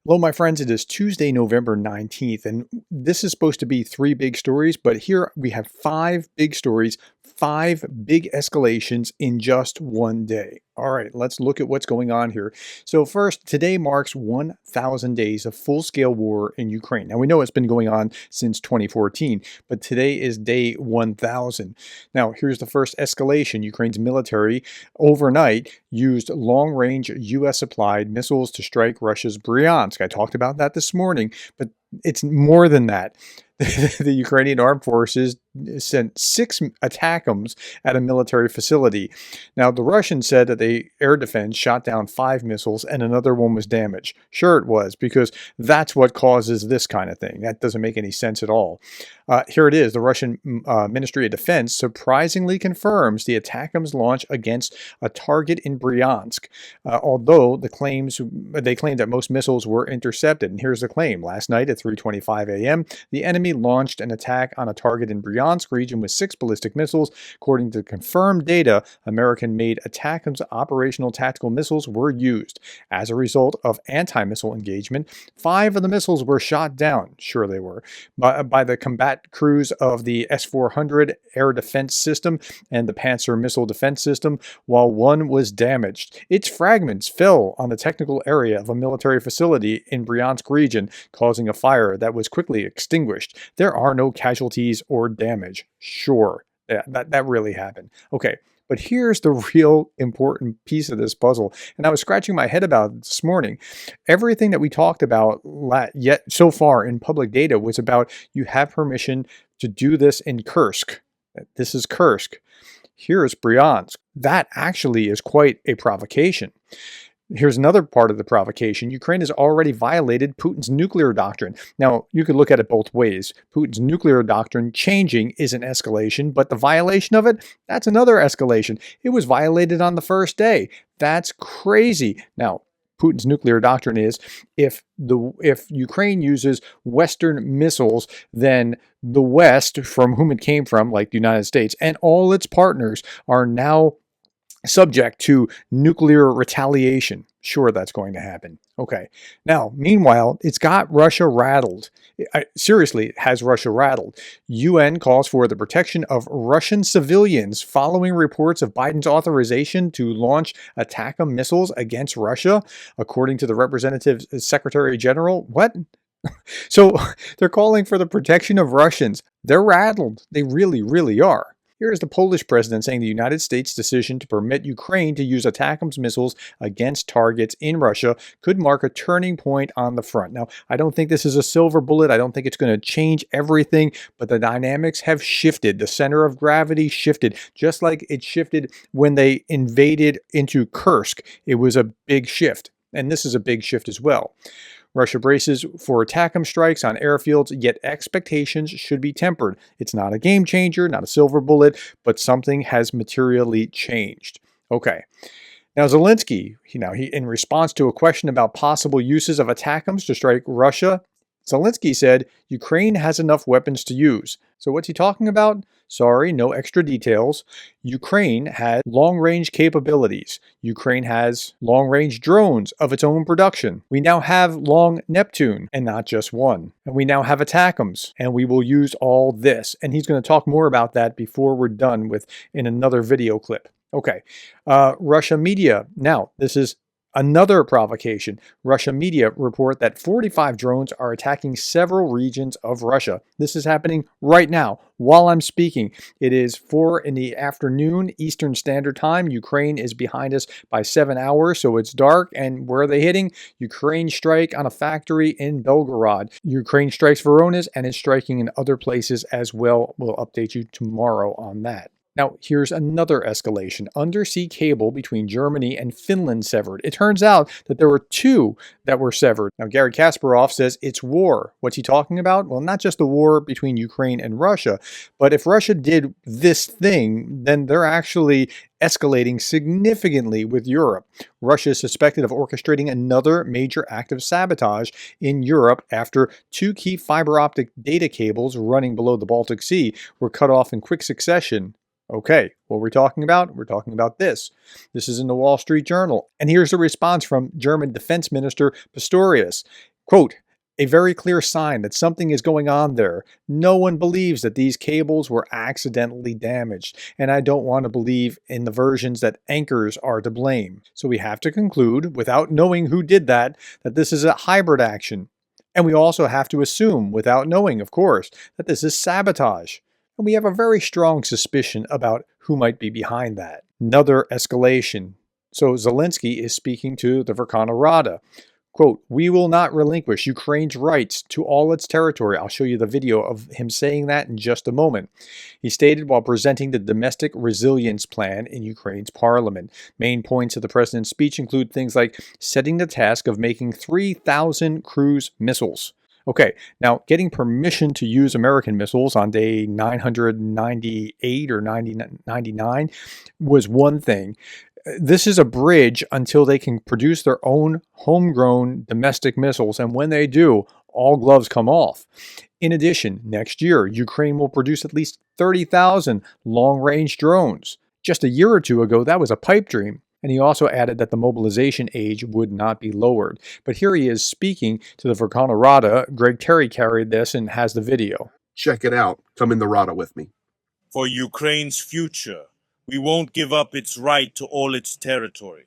Hello, my friends. It is Tuesday, November 19th, and this is supposed to be three big stories, but here we have five big stories, five big escalations in just one day. All right, let's look at what's going on here. So first, today marks 1,000 days of full-scale war in Ukraine. Now, we know it's been going on since 2014, but today is day 1,000. Now, here's the first escalation. Ukraine's military overnight used long-range U.S.-supplied missiles to strike Russia's Bryansk. I talked about that this morning, but it's more than that. The Ukrainian armed forces sent 6 Atacms at a military facility. Now, the Russians said that the air defense shot down 5 missiles and another one was damaged. Sure it was, because that's what causes this kind of thing. That doesn't make any sense at all. Here it is. The Russian Ministry of Defense surprisingly confirms the Atacms launch against a target in Bryansk, although they claimed that most missiles were intercepted. And here's the claim. Last night at 3:25 a.m., the enemy launched an attack on a target in Bryansk region with 6 ballistic missiles. According to confirmed data, American-made Atacms operational tactical missiles were used. As a result of anti-missile engagement, 5 of the missiles were shot down. Sure they were. By the combat crews of the S-400 air defense system and the Panzer missile defense system, while one was damaged. Its fragments fell on the technical area of a military facility in Bryansk region, causing a fire that was quickly extinguished. There are no casualties or damage. Sure, that really happened. Okay. But here's the real important piece of this puzzle, and I was scratching my head about it this morning. Everything that we talked about yet so far in public data was about you have permission to do this in Kursk. This is Kursk. Here's Bryansk. That actually is quite a provocation. Here's another part of the provocation. Ukraine has already violated Putin's nuclear doctrine. Now, you could look at it both ways. Putin's nuclear doctrine changing is an escalation, but the violation of it, that's another escalation. It was violated on the first day. That's crazy. Now, Putin's nuclear doctrine is if Ukraine uses Western missiles, then the West, from whom it came from, like the United States, and all its partners are now subject to nuclear retaliation. Sure, that's going to happen. Okay. Now, meanwhile, it's got Russia rattled. Seriously, it has Russia rattled. UN calls for the protection of Russian civilians following reports of Biden's authorization to launch Atacms missiles against Russia, according to the representative Secretary General. What? So they're calling for the protection of Russians. They're rattled. They really, really are. Here is the Polish president saying the United States' decision to permit Ukraine to use Atacms missiles against targets in Russia could mark a turning point on the front. Now, I don't think this is a silver bullet. I don't think it's going to change everything, but the dynamics have shifted. The center of gravity shifted, just like it shifted when they invaded into Kursk. It was a big shift, and this is a big shift as well. Russia braces for Atacms strikes on airfields, yet expectations should be tempered. It's not a game changer, not a silver bullet, but something has materially changed. Okay. Now, Zelensky, in response to a question about possible uses of Atacms to strike Russia, Zelensky said, Ukraine has enough weapons to use. So what's he talking about? Sorry, no extra details. Ukraine has long-range capabilities. Ukraine has long-range drones of its own production. We now have Long Neptune, and not just one. And we now have Atacms, and we will use all this. And he's going to talk more about that before we're done in another video clip. Okay, Russia media. Now, this is another provocation. Russia media report that 45 drones are attacking several regions of Russia. This is happening right now while I'm speaking. It is 4 in the afternoon Eastern Standard Time. Ukraine is behind us by 7 hours, so it's dark. And where are they hitting? Ukraine strike on a factory in Belgorod. Ukraine strikes Voronezh and is striking in other places as well. We'll update you tomorrow on that. Now, here's another escalation. Undersea cable between Germany and Finland severed. It turns out that there were 2 that were severed. Now, Garry Kasparov says it's war. What's he talking about? Well, not just the war between Ukraine and Russia, but if Russia did this thing, then they're actually escalating significantly with Europe. Russia is suspected of orchestrating another major act of sabotage in Europe after 2 key fiber optic data cables running below the Baltic Sea were cut off in quick succession. Okay, what we're talking about? We're talking about this. This is in the Wall Street Journal. And here's the response from German Defense Minister Pistorius. Quote, a very clear sign that something is going on there. No one believes that these cables were accidentally damaged, and I don't want to believe in the versions that anchors are to blame. So we have to conclude, without knowing who did that this is a hybrid action. And we also have to assume, without knowing, of course, that this is sabotage. And we have a very strong suspicion about who might be behind that. Another escalation. So Zelensky is speaking to the Verkhovna Rada. Quote, we will not relinquish Ukraine's rights to all its territory. I'll show you the video of him saying that in just a moment. He stated while presenting the domestic resilience plan in Ukraine's parliament. Main points of the president's speech include things like setting the task of making 3,000 cruise missiles. Okay, now getting permission to use American missiles on day 998 or 99 was one thing. This is a bridge until they can produce their own homegrown domestic missiles, and when they do, all gloves come off. In addition, next year, Ukraine will produce at least 30,000 long-range drones. Just a year or two ago, that was a pipe dream. And he also added that the mobilization age would not be lowered. But here he is speaking to the Verkhovna Rada. Greg Terry carried this and has the video. Check it out. Come in the Rada with me. For Ukraine's future, we won't give up its right to all its territory.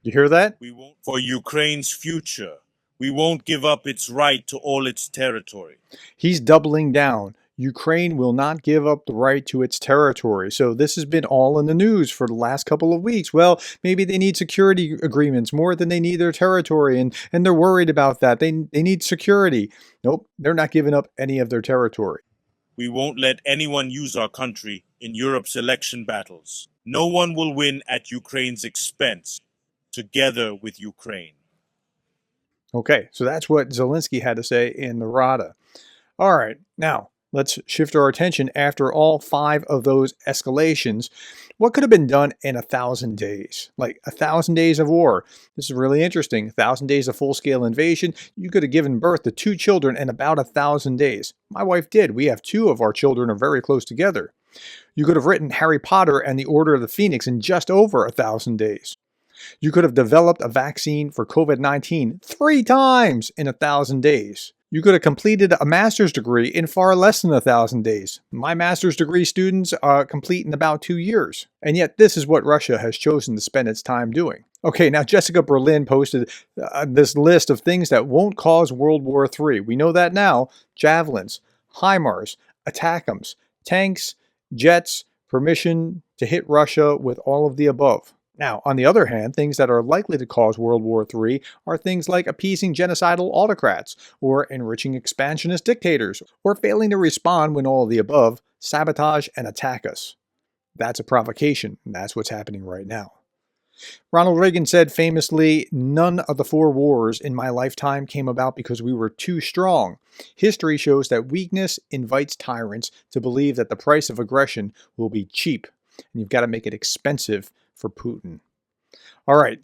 You hear that? For Ukraine's future, we won't give up its right to all its territory. He's doubling down. Ukraine will not give up the right to its territory. So this has been all in the news for the last couple of weeks. Well, maybe they need security agreements more than they need their territory, and they're worried about that. They need security. Nope, they're not giving up any of their territory. We won't let anyone use our country in Europe's election battles. No one will win at Ukraine's expense, together with Ukraine. Okay, so that's what Zelensky had to say in the Rada. All right, now let's shift our attention after all 5 of those escalations. What could have been done in 1,000 days? Like 1,000 days of war. This is really interesting. 1,000 days of full-scale invasion. You could have given birth to 2 children in about 1,000 days. My wife did. We have 2 of our children are very close together. You could have written Harry Potter and the Order of the Phoenix in just over 1,000 days. You could have developed a vaccine for COVID-19 3 times in 1,000 days. You could have completed a master's degree in far less than 1,000 days. My master's degree students complete in about 2 years. And yet this is what Russia has chosen to spend its time doing. Okay, now Jessica Berlin posted this list of things that won't cause World War III. We know that now. Javelins, HIMARS, Atacms, tanks, jets, permission to hit Russia with all of the above. Now, on the other hand, things that are likely to cause World War III are things like appeasing genocidal autocrats, or enriching expansionist dictators, or failing to respond when all of the above sabotage and attack us. That's a provocation, and that's what's happening right now. Ronald Reagan said famously, none of the 4 wars in my lifetime came about because we were too strong. History shows that weakness invites tyrants to believe that the price of aggression will be cheap, and you've got to make it expensive for Putin. All right,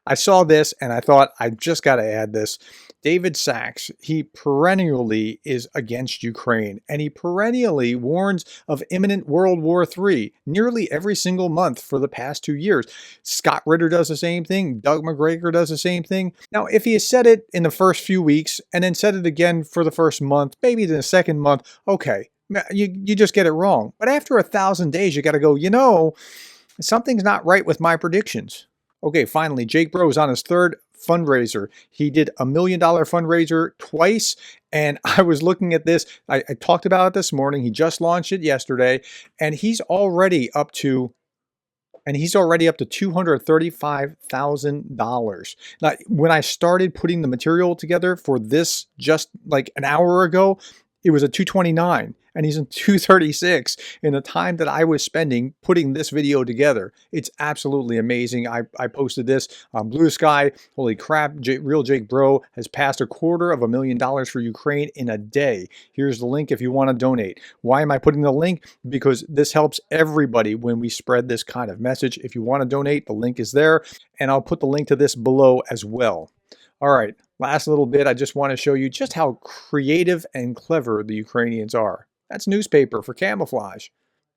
I saw this and I thought I just got to add this. David Sachs, he perennially is against Ukraine, and he perennially warns of imminent World War III nearly every single month for the past 2 years. Scott Ritter does the same thing. Doug McGregor does the same thing. Now, if he has said it in the first few weeks and then said it again for the first month, maybe the second month, okay, you just get it wrong. But after 1,000 days, you got to go, something's not right with my predictions. Okay, finally, Jake Bro is on his 3rd fundraiser. He did $1 million fundraiser twice, and I was looking at this. I talked about it this morning. He just launched it yesterday, and he's already up to $235,000. Now, when I started putting the material together for this just like an hour ago, it was at 229, and he's in 236 in the time that I was spending putting this video together. It's absolutely amazing. I posted this on Blue Sky. Holy crap, Real Jake Bro has passed $250,000 for Ukraine in a day. Here's the link if you want to donate. Why am I putting the link? Because this helps everybody when we spread this kind of message. If you want to donate, the link is there, and I'll put the link to this below as well. All right, last little bit, I just want to show you just how creative and clever the Ukrainians are. That's newspaper for camouflage.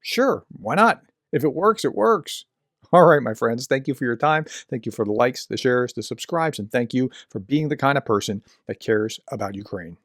Sure, why not? If it works, it works. All right, my friends, thank you for your time. Thank you for the likes, the shares, the subscribes, and thank you for being the kind of person that cares about Ukraine.